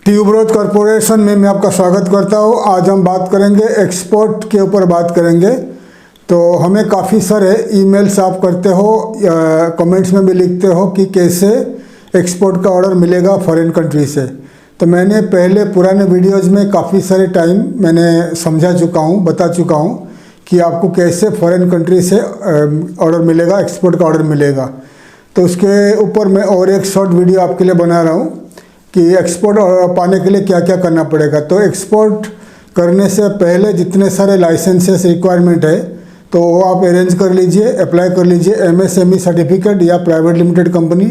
Tuberose corporation में मैं आपका स्वागत करता हूँ। आज हम बात करेंगे एक्सपोर्ट के ऊपर बात करेंगे। तो हमें काफ़ी सारे ईमेल्स आप करते हो या कमेंट्स में भी लिखते हो कि कैसे एक्सपोर्ट का ऑर्डर मिलेगा फॉरेन कंट्री से। तो मैंने पहले पुराने वीडियोज़ में काफ़ी सारे टाइम मैंने समझा चुका हूँ, बता चुका हूँ कि आपको कैसे फॉरेन कंट्री से ऑर्डर मिलेगा, एक्सपोर्ट का ऑर्डर मिलेगा। तो उसके ऊपर मैं और एक शॉर्ट वीडियो आपके लिए बना रहा हूँ कि एक्सपोर्ट पाने के लिए क्या क्या करना पड़ेगा। तो एक्सपोर्ट करने से पहले जितने सारे लाइसेंसेस रिक्वायरमेंट है तो वो आप अरेंज कर लीजिए, अप्लाई कर लीजिए। एमएसएमई सर्टिफिकेट या प्राइवेट लिमिटेड कंपनी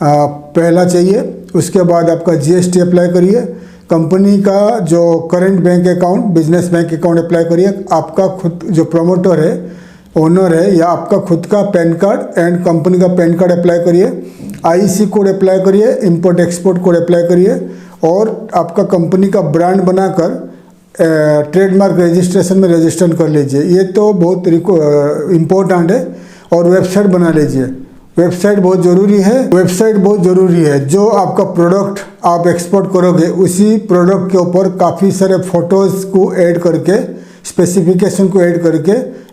पहला चाहिए। उसके बाद आपका जीएसटी अप्लाई करिए। कंपनी का जो current bank account, business bank account apply करिए। आपका खुद जो प्रमोटर है, ओनर है, या आपका खुद का पैन कार्ड एंड कंपनी का पैन कार्ड अप्लाई करिए। आईसी कोड अप्लाई करिए, इंपोर्ट एक्सपोर्ट कोड अप्लाई करिए और आपका कंपनी का ब्रांड बनाकर ट्रेडमार्क रजिस्ट्रेशन में रजिस्टर कर लीजिए। ये तो बहुत इम्पोर्टेंट है। और वेबसाइट बना लीजिए। वेबसाइट बहुत ज़रूरी है। वेबसाइट बहुत ज़रूरी है। जो आपका प्रोडक्ट आप एक्सपोर्ट करोगे उसी प्रोडक्ट के ऊपर काफ़ी सारे फ़ोटोज़ को ऐड करके, स्पेसिफिकेशन को ऐड करके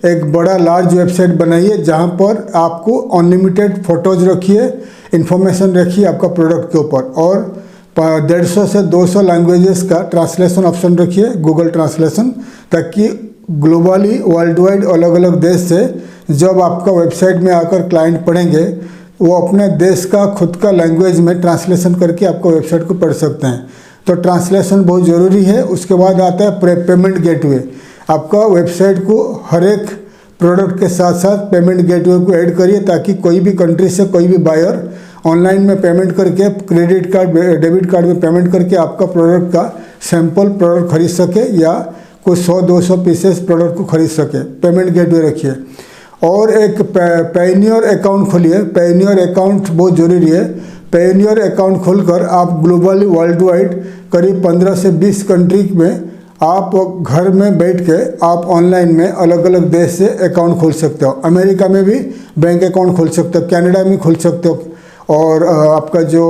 एक बड़ा लार्ज वेबसाइट बनाइए जहाँ पर आपको अनलिमिटेड फ़ोटोज़ रखिए, इन्फॉर्मेशन रखिए आपका प्रोडक्ट के ऊपर। और 150 से 200 लैंग्वेजेस का ट्रांसलेशन ऑप्शन रखिए, गूगल ट्रांसलेशन, ताकि ग्लोबली वर्ल्ड वाइड अलग अलग देश से जब आपका वेबसाइट में आकर क्लाइंट पढ़ेंगे वो अपने देश का खुद का लैंग्वेज में ट्रांसलेशन करके आपका वेबसाइट को पढ़ सकते हैं। तो ट्रांसलेशन बहुत ज़रूरी है। उसके बाद आता है पेमेंट गेटवे। आपका वेबसाइट को हर एक प्रोडक्ट के साथ साथ पेमेंट गेटवे को ऐड करिए ताकि कोई भी कंट्री से कोई भी बायर ऑनलाइन में पेमेंट करके, क्रेडिट कार्ड, डेबिट कार्ड में पेमेंट करके आपका प्रोडक्ट का सैंपल प्रोडक्ट खरीद सके या कोई 100-200 पीसेस प्रोडक्ट को खरीद सके। पेमेंट गेटवे रखिए। और एक पायोनियर अकाउंट खोलिए। पायोनियर अकाउंट बहुत ज़रूरी है। पायोनियर अकाउंट खोलकर आप ग्लोबली वर्ल्ड वाइड करीब 15 से 20 कंट्री में आप घर में बैठ के आप ऑनलाइन में अलग अलग देश से अकाउंट खोल सकते हो। अमेरिका में भी बैंक अकाउंट खोल सकते हो, कनाडा में खोल सकते हो और आपका जो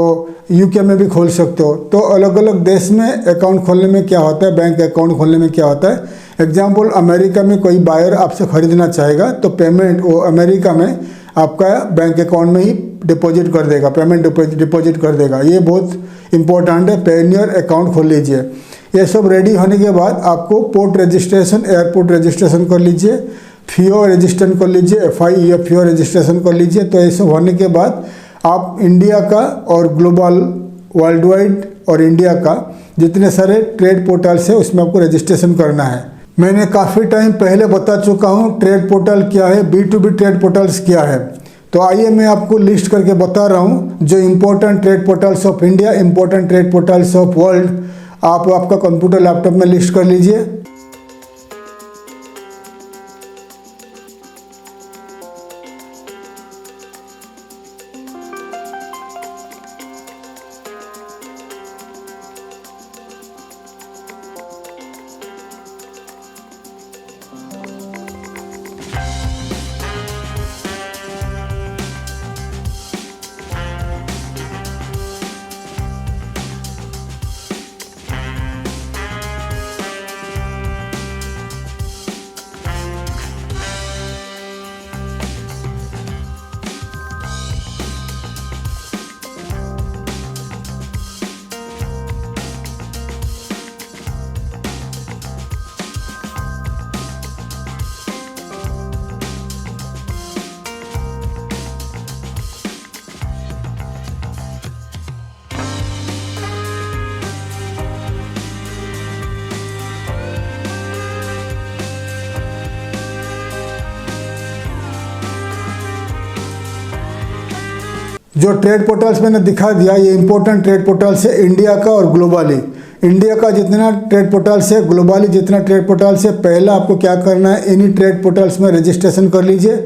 यूके में भी खोल सकते हो। तो अलग अलग देश में अकाउंट खोलने में क्या होता है, बैंक अकाउंट खोलने में क्या होता है। एग्जाम्पल, अमेरिका में कोई बायर आपसे ख़रीदना चाहेगा तो पेमेंट वो अमेरिका में आपका बैंक अकाउंट में ही डिपॉजिट कर देगा, पेमेंट डिपॉजिट कर देगा। ये बहुत इंपॉर्टेंट है। पायोनियर अकाउंट खोल लीजिए। ये सब रेडी होने के बाद आपको पोर्ट रजिस्ट्रेशन, एयरपोर्ट रजिस्ट्रेशन कर लीजिए, FIO रजिस्ट्रेशन कर लीजिए, FIO रजिस्ट्रेशन कर लीजिए। तो ये सब होने के बाद आप इंडिया का और ग्लोबल वर्ल्ड वाइड और इंडिया का जितने सारे ट्रेड पोर्टल्स है उसमें आपको रजिस्ट्रेशन करना है। मैंने काफ़ी टाइम पहले बता चुका हूँ ट्रेड पोर्टल क्या है, B2B ट्रेड पोर्टल्स क्या है। तो आइए मैं आपको लिस्ट करके बता रहा हूँ जो important trade portals of India, important trade portals of world आप आपका कंप्यूटर लैपटॉप में लिस्ट कर लीजिए। जो ट्रेड पोर्टल्स मैंने दिखा दिया ये इंपॉर्टेंट ट्रेड पोर्टल्स है इंडिया का और ग्लोबली। इंडिया का जितना ट्रेड पोर्टल्स है, ग्लोबली जितना ट्रेड पोर्टल्स है, पहला आपको क्या करना है, इन्हीं ट्रेड पोर्टल्स में रजिस्ट्रेशन कर लीजिए।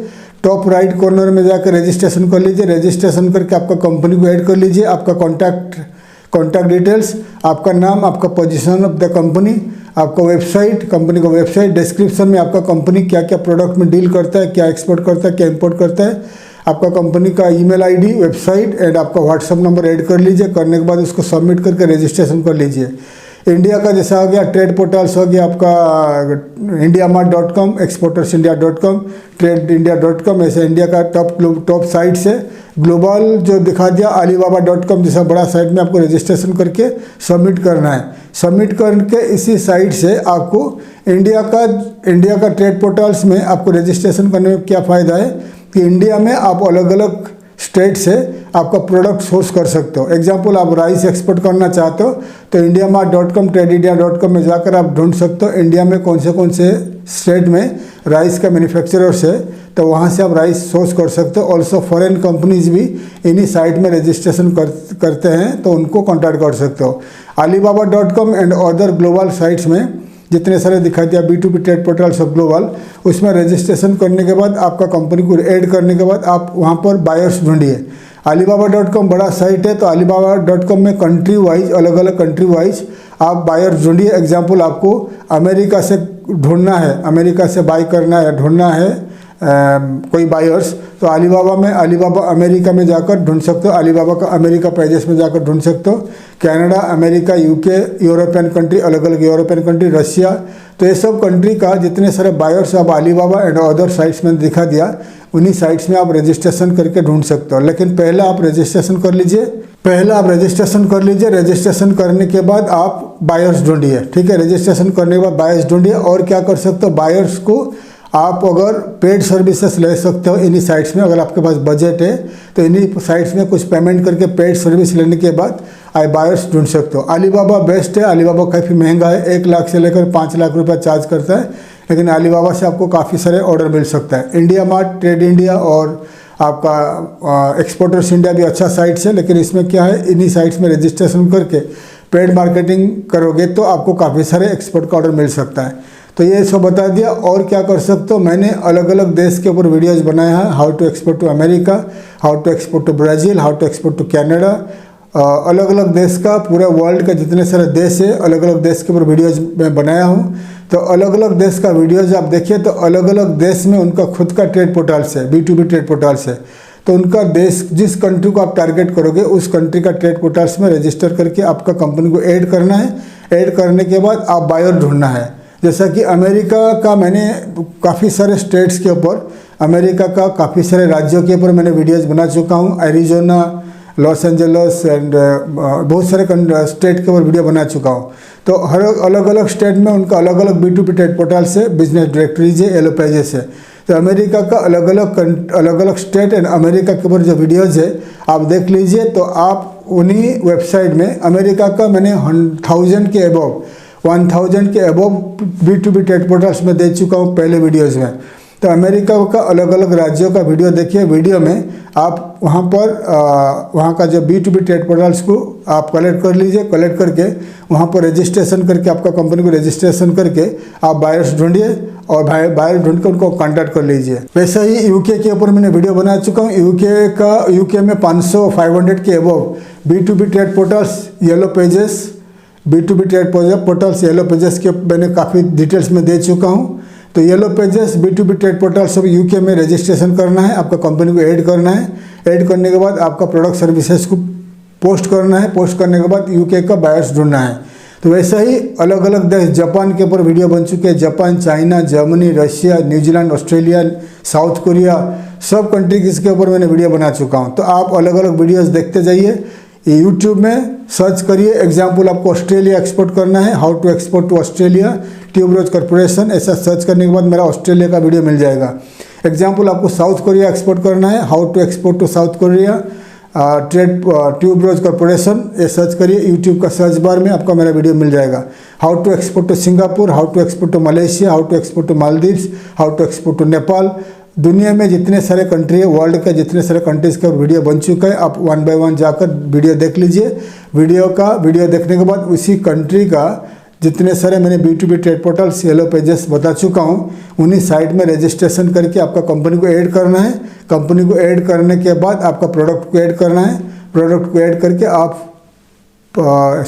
टॉप राइट कॉर्नर में जाकर रजिस्ट्रेशन कर लीजिए। रजिस्ट्रेशन करके आपका कंपनी को ऐड कर लीजिए, आपका कॉन्टैक्ट डिटेल्स, आपका नाम, आपका पोजीशन ऑफ द कंपनी, आपका वेबसाइट, कंपनी का वेबसाइट, डिस्क्रिप्शन में आपका कंपनी क्या क्या प्रोडक्ट में डील करता है, क्या एक्सपोर्ट करता है, क्या इंपोर्ट करता है, आपका कंपनी का ईमेल आईडी, वेबसाइट एंड आपका व्हाट्सअप नंबर ऐड कर लीजिए। करने के बाद उसको सबमिट करके रजिस्ट्रेशन कर लीजिए। इंडिया का जैसा हो गया ट्रेड पोर्टल्स हो गया आपका indiamart.com, exportersindia.com, tradeindia.com, ऐसे इंडिया का टॉप साइट से। ग्लोबल जो दिखा दिया alibaba.com जैसा बड़ा साइट में आपको रजिस्ट्रेशन करके सबमिट करना है। सबमिट करके इसी साइट से आपको इंडिया का ट्रेड पोर्टल्स में आपको रजिस्ट्रेशन करने में क्या फ़ायदा है कि इंडिया में आप अलग अलग स्टेट से आपका प्रोडक्ट सोर्स कर सकते हो। एग्जांपल, आप राइस एक्सपोर्ट करना चाहते हो तो indiamart.com, tradeindia.com में जाकर आप ढूंढ सकते हो इंडिया में कौन से स्टेट में राइस का मैन्युफैक्चरर्स है, तो वहाँ से आप राइस सोर्स कर सकते हो। ऑल्सो फॉरेन कंपनीज भी इन्हीं साइट में रजिस्ट्रेशन करते हैं तो उनको कॉन्टैक्ट कर सकते हो। alibaba.com and other global sites में जितने सारे दिखा दिया B2B trade portals of global, उसमें रजिस्ट्रेशन करने के बाद आपका कंपनी को ऐड करने के बाद आप वहाँ पर बायर्स ढूंढिए। alibaba.com बड़ा साइट है तो alibaba.com में कंट्री वाइज, अलग अलग कंट्री वाइज आप बायर्स ढूंढिए। एग्जांपल, आपको अमेरिका से ढूंढना है, अमेरिका से बाई करना है, ढूंढना है कोई बायर्स, तो अलीबाबा अमेरिका में जाकर ढूंढ सकते हो। अलीबाबा का अमेरिका पेजेस में जाकर ढूंढ सकते हो। Canada, America, UK, European country, अलग अलग यूरोपियन कंट्री, रशिया, तो ये सब कंट्री का जितने सारे बायर्स आप अलीबाबा एंड अदर साइट्स में दिखा दिया, उन्हीं साइट्स में आप रजिस्ट्रेशन करके ढूंढ सकते हो। लेकिन पहले आप रजिस्ट्रेशन कर लीजिए। रजिस्ट्रेशन करने के बाद आप बायर्स ढूंढिए। ठीक है, रजिस्ट्रेशन करने के बाद बायर्स ढूंढिए। और क्या कर सकते हो, बायर्स को आप अगर पेड सर्विसेज ले सकते हो इन्हीं साइट्स में। अगर आपके पास बजट है तो इन्हीं साइट्स में कुछ पेमेंट करके पेड सर्विस लेने के बाद आप बायर्स ढूंढ सकते हो। अलीबाबा बेस्ट है। अलीबाबा काफ़ी महंगा है, 1 लाख से लेकर 5 लाख रुपया चार्ज करता है, लेकिन अलीबाबा से आपको काफ़ी सारे ऑर्डर मिल सकता है। इंडिया मार्ट, ट्रेड इंडिया और आपका एक्सपोर्टर्स इंडिया भी अच्छा साइट्स है, लेकिन इसमें क्या है, इन्हीं साइट्स में रजिस्ट्रेशन करके पेड मार्केटिंग करोगे तो आपको काफ़ी सारे एक्सपोर्ट का ऑर्डर मिल सकता है। तो ये सब बता दिया। और क्या कर सकते हो, मैंने अलग अलग देश के ऊपर वीडियोस बनाए हैं। How to export to America, how to export to Brazil, how to export to Canada, अलग अलग देश का, पूरे वर्ल्ड का जितने सारे देश है, अलग अलग देश के ऊपर वीडियोज़ मैं बनाया हूँ। तो अलग अलग देश का वीडियोज़ आप देखिए तो अलग अलग देश में उनका खुद का ट्रेड पोर्टल्स है, B2B ट्रेड पोर्टल्स है। तो उनका देश, जिस कंट्री को आप टारगेट करोगे उस कंट्री का ट्रेड पोर्टल्स में रजिस्टर करके आपका कंपनी को ऐड करना है। ऐड करने के बाद आप बायर ढूंढना है। जैसा कि अमेरिका का मैंने काफ़ी सारे स्टेट्स के ऊपर, अमेरिका का काफ़ी सारे राज्यों के ऊपर मैंने वीडियोस बना चुका हूँ। एरिजोना, लॉस एंजल्स एंड बहुत सारे स्टेट के ऊपर वीडियो बना चुका हूँ। तो हर अलग अलग स्टेट में उनका अलग अलग B2B ट्रेड पोर्टल से, बिजनेस डायरेक्टरीज है, येलो पेजेस है। तो अमेरिका का अलग अलग स्टेट एंड अमेरिका के ऊपर जो वीडियोज़ है आप देख लीजिए। तो आप उन्हीं वेबसाइट में अमेरिका का मैंने 1000 के अबव B2B ट्रेड पोर्टल्स में दे चुका हूँ पहले वीडियोज़ में। तो अमेरिका का अलग अलग राज्यों का वीडियो देखिए। वीडियो में आप वहाँ पर वहाँ का जो B2B ट्रेड पोर्टल्स को आप कलेक्ट कर लीजिए। कलेक्ट करके वहाँ पर रजिस्ट्रेशन करके आपका कंपनी को रजिस्ट्रेशन करके आप बायर्स ढूंढिए और बायर ढूंढ कर उनको कॉन्टैक्ट कर लीजिए। वैसे ही यूके के ऊपर मैंने वीडियो बना चुका हूँ। यूके में 500-500 के above B2B trade portals, yellow pages, B2B trade portals, yellow pages के मैंने काफ़ी डिटेल्स में दे चुका हूँ। तो yellow pages, B2B trade portal सब यूके में रजिस्ट्रेशन करना है, आपका कंपनी को ऐड करना है। ऐड करने के बाद आपका प्रोडक्ट सर्विसेज को पोस्ट करना है। पोस्ट करने के बाद यूके का बायर्स ढूंढना है। तो वैसे ही अलग अलग देश, जापान के ऊपर वीडियो बन चुके हैं। Japan, China, Germany, Russia, New Zealand, Australia, south Korea, सब कंट्रीज के ऊपर मैंने वीडियो बना चुका हूँ। तो आप अलग अलग वीडियोज़ देखते जाइए। यूट्यूब में सर्च करिए। एग्जाम्पल, आपको ऑस्ट्रेलिया एक्सपोर्ट करना है, how to export to Australia, tuberose corporation, ऐसा सर्च करने के बाद मेरा ऑस्ट्रेलिया का वीडियो मिल जाएगा। एग्जाम्पल, आपको साउथ कोरिया एक्सपोर्ट करना है, how to export to South Korea, tuberose corporation, ये सर्च करिए। यूट्यूब का सर्च बार में आपका मेरा वीडियो मिल जाएगा। How to export to Singapore, how to export to Malaysia, how to export to Maldives, how to export to Nepal. दुनिया में जितने सारे कंट्री है, वर्ल्ड के जितने सारे कंट्रीज़ का वीडियो बन चुका है। आप 1 बाय 1 जाकर वीडियो देख लीजिए। वीडियो देखने के बाद उसी कंट्री का जितने सारे मैंने B2B trade portals, yellow pages बता चुका हूँ, उन्हीं साइट में रजिस्ट्रेशन करके आपका कंपनी को ऐड करना है। कंपनी को ऐड करने के बाद आपका प्रोडक्ट को ऐड करना है। प्रोडक्ट को ऐड करके आप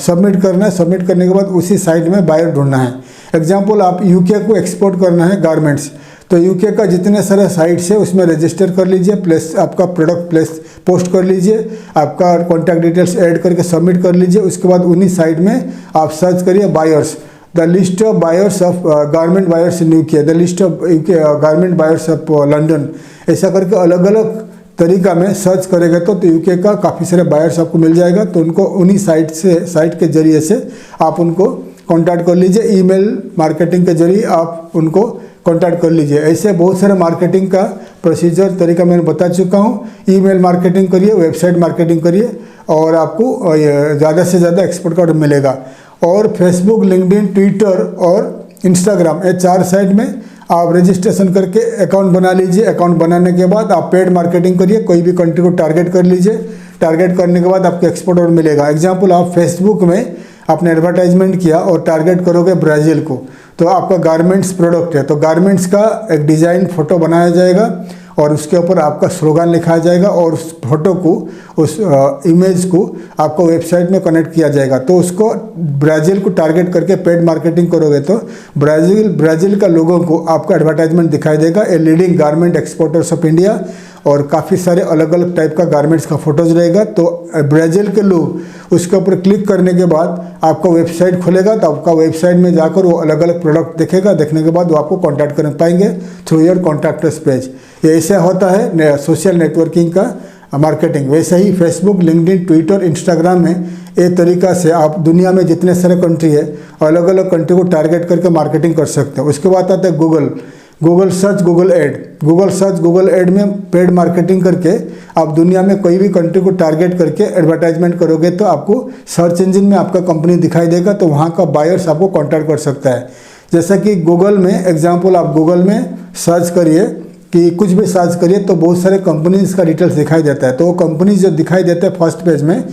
सबमिट करना है। सबमिट करने के बाद उसी साइट में बायर ढूंढना है। एग्जाम्पल, आप यूके को एक्सपोर्ट करना है गारमेंट्स, तो यूके का जितने सारे साइट्स है उसमें रजिस्टर कर लीजिए, प्लेस आपका प्रोडक्ट प्लेस पोस्ट कर लीजिए, आपका कॉन्टैक्ट डिटेल्स ऐड करके सबमिट कर लीजिए। उसके बाद उन्हीं साइट में आप सर्च करिए buyers, the list of buyers of garment buyers in UK, the list of UK garment buyers of London, ऐसा करके अलग अलग तरीका में सर्च करेंगे तो यूके का काफ़ी सारे बायर्स आपको मिल जाएगा। तो उनको उन्हीं साइट के जरिए से आप उनको कांटेक्ट कर लीजिए, ईमेल मार्केटिंग के जरिए आप उनको कांटेक्ट कर लीजिए। ऐसे बहुत सारे मार्केटिंग का प्रोसीजर तरीका मैंने बता चुका हूँ। ईमेल मार्केटिंग करिए, वेबसाइट मार्केटिंग करिए और आपको ज़्यादा से ज़्यादा एक्सपोर्ट कार्ड मिलेगा। और फेसबुक, लिंक्डइन, ट्विटर और इंस्टाग्राम, ये 4 साइट में आप रजिस्ट्रेशन करके अकाउंट बना लीजिए। अकाउंट बनाने के बाद आप पेड मार्केटिंग करिए, कोई भी कंट्री को टारगेट कर लीजिए। टारगेट करने के बाद आपको एक्सपोर्ट ऑर्डर मिलेगा। एग्जांपल, आप फेसबुक में आपने एडवर्टाइजमेंट किया और टारगेट करोगे ब्राज़ील को, तो आपका गारमेंट्स प्रोडक्ट है तो गारमेंट्स का एक डिज़ाइन फ़ोटो बनाया जाएगा और उसके ऊपर आपका स्लोगन लिखा जाएगा और उस फोटो को, उस इमेज को आपको वेबसाइट में कनेक्ट किया जाएगा। तो उसको ब्राज़ील को टारगेट करके पेड मार्केटिंग करोगे तो ब्राज़ील का लोगों को आपका एडवर्टाइजमेंट दिखाई देगा, a leading garment exporters of India, और काफ़ी सारे अलग अलग टाइप का गारमेंट्स का फोटोज रहेगा। तो ब्राज़ील के लोग उसके ऊपर क्लिक करने के बाद आपका वेबसाइट खुलेगा, तो आपका वेबसाइट में जाकर वो अलग अलग प्रोडक्ट देखेगा। देखने के बाद वो आपको कांटेक्ट कर पाएंगे थ्रू योर कॉन्टैक्टर्स पेज। ये ऐसा होता है सोशल नेटवर्किंग का मार्केटिंग। वैसे ही फेसबुक, लिंक्डइन, ट्विटर, इंस्टाग्राम में एक तरीका से आप दुनिया में जितने सारे कंट्री है अलग अलग कंट्री को टारगेट करके मार्केटिंग कर सकते हैं। उसके बाद आता है गूगल सर्च, गूगल एड में पेड मार्केटिंग करके आप दुनिया में कोई भी कंट्री को टारगेट करके एडवर्टाइजमेंट करोगे तो आपको सर्च इंजन में आपका कंपनी दिखाई देगा, तो वहाँ का बायर्स आपको कांटेक्ट कर सकता है। जैसा कि गूगल में एग्जांपल, आप गूगल में सर्च करिए कि कुछ भी सर्च करिए तो बहुत सारे कंपनीज का डिटेल्स दिखाई देता है। तो वो कंपनीज जो दिखाई देते हैं फर्स्ट पेज में,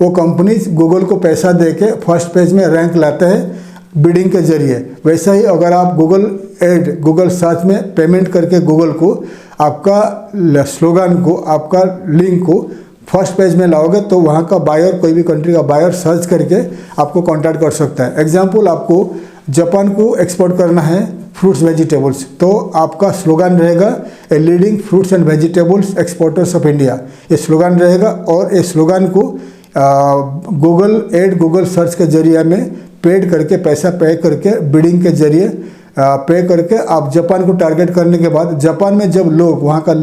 वो कंपनीज गूगल को पैसा दे के फर्स्ट पेज में रैंक लाते हैं बिडिंग के जरिए। वैसा ही अगर आप गूगल सर्च में पेमेंट करके गूगल को आपका स्लोगन को, आपका लिंक को फर्स्ट पेज में लाओगे तो वहाँ का बायर, कोई भी कंट्री का बायर सर्च करके आपको कांटेक्ट कर सकता है। एग्जांपल, आपको जापान को एक्सपोर्ट करना है फ्रूट्स वेजिटेबल्स, तो आपका स्लोगन रहेगा a leading fruits and vegetables exporters of India, ये स्लोगन रहेगा। और ये स्लोगन को गूगल सर्च के जरिए में पेड करके, पैसा पे करके, बिडिंग के जरिए पे करके आप जापान को टारगेट करने के बाद जापान में जब लोग, वहाँ का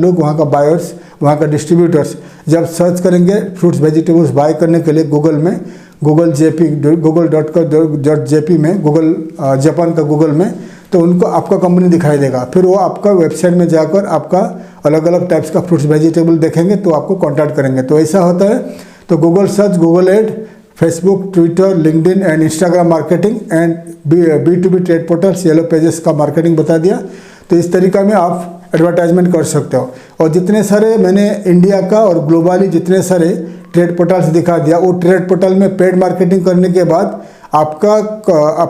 बायर्स, वहाँ का डिस्ट्रीब्यूटर्स जब सर्च करेंगे फ्रूट्स वेजिटेबल्स बाय करने के लिए गूगल में, google.com.jp में, गूगल जापान का गूगल में, तो उनको आपका कंपनी दिखाई देगा। फिर वो आपका वेबसाइट में जाकर आपका अलग अलग टाइप्स का फ्रूट्स वेजिटेबल देखेंगे तो आपको कांटेक्ट करेंगे। तो ऐसा होता है। तो Google search, Google ad, Facebook, Twitter, LinkedIn and Instagram marketing and B2B trade portals, yellow pages का मार्केटिंग बता दिया। तो इस तरीका में आप एडवर्टाइजमेंट कर सकते हो। और जितने सारे मैंने इंडिया का और ग्लोबली जितने सारे ट्रेड पोर्टल्स दिखा दिया, वो ट्रेड पोर्टल में पेड मार्केटिंग करने के बाद आप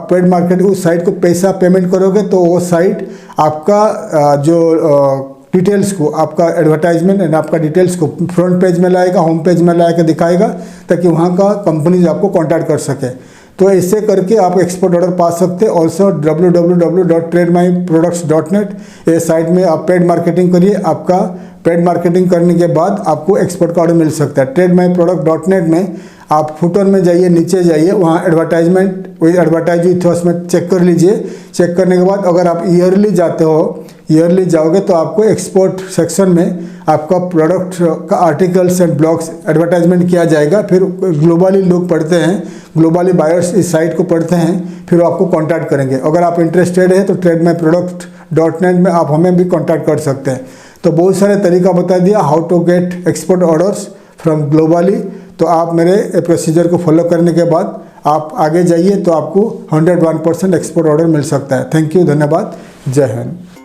पेड मार्केटिंग उस साइट को पैसा पेमेंट करोगे तो वो साइट आपका जो डिटेल्स को, आपका एडवर्टाइजमेंट एंड आपका डिटेल्स को फ्रंट पेज में लाएगा, होम पेज में ला के दिखाएगा ताकि वहाँ का कंपनीज आपको कांटेक्ट कर सके। तो ऐसे करके आप एक्सपोर्ट ऑर्डर पा सकते हैं। ऑल्सो www.trademyproducts.net, ये साइट में आप पेड मार्केटिंग करिए। आपका पेड मार्केटिंग करने के बाद आपको एक्सपोर्ट का ऑर्डर मिल सकता है। trademyproduct.net में आप फुटर में जाइए, नीचे जाइए, वहाँ एडवर्टाइजमेंट एडवर्टाइज हुई थी उसमें चेक कर लीजिए। चेक करने के बाद अगर आप ईयरली जाओगे तो आपको एक्सपोर्ट सेक्शन में आपका प्रोडक्ट का आर्टिकल्स एंड ब्लॉग्स एडवर्टाइजमेंट किया जाएगा। फिर ग्लोबली लोग पढ़ते हैं, ग्लोबली बायर्स इस साइट को पढ़ते हैं, फिर वो आपको कांटेक्ट करेंगे। अगर आप इंटरेस्टेड है तो trademyproduct.net में आप हमें भी कांटेक्ट कर सकते हैं। तो बहुत सारे तरीका बता दिया how to get export orders from globally. तो आप मेरे प्रोसीजर को फॉलो करने के बाद आप आगे जाइए तो आपको 101% एक्सपोर्ट ऑर्डर मिल सकता है। थैंक यू, धन्यवाद, जय हिंद।